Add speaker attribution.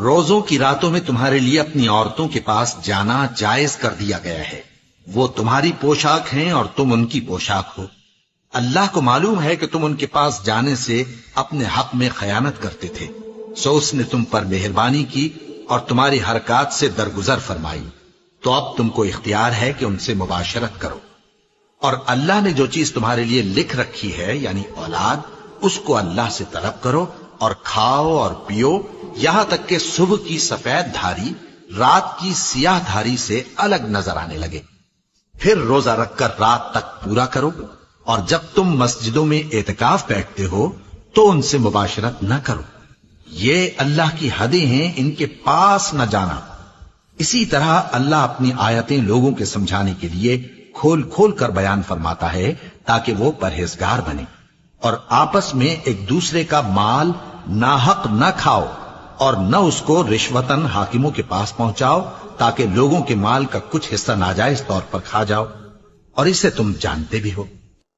Speaker 1: روزوں کی راتوں میں تمہارے لیے اپنی عورتوں کے پاس جانا جائز کر دیا گیا ہے. وہ تمہاری پوشاک ہیں اور تم ان کی پوشاک ہو. اللہ کو معلوم ہے کہ تم ان کے پاس جانے سے اپنے حق میں خیانت کرتے تھے، سو اس نے تم پر مہربانی کی اور تمہاری حرکات سے درگزر فرمائی. تو اب تم کو اختیار ہے کہ ان سے مباشرت کرو. اور اللہ نے جو چیز تمہارے لیے لکھ رکھی ہے یعنی اولاد، اس کو اللہ سے طلب کرو اور کھاؤ اور پیو یہاں تک کہ صبح کی سفید دھاری رات کی سیاہ دھاری سے الگ نظر آنے لگے. پھر روزہ رکھ کر رات تک پورا کرو، اور جب تم مسجدوں میں اعتکاف بیٹھتے ہو تو ان سے مباشرت نہ کرو. یہ اللہ کی حدیں ہیں، ان کے پاس نہ جانا. اسی طرح اللہ اپنی آیتیں لوگوں کے سمجھانے کے لیے کھول کھول کر بیان فرماتا ہے تاکہ وہ پرہیزگار بنے. اور آپس میں ایک دوسرے کا مال ناحق نہ کھاؤ اور نہ اس کو رشوتاً حاکموں کے پاس پہنچاؤ تاکہ لوگوں کے مال کا کچھ حصہ ناجائز طور پر کھا جاؤ، اور اسے تم جانتے بھی ہو.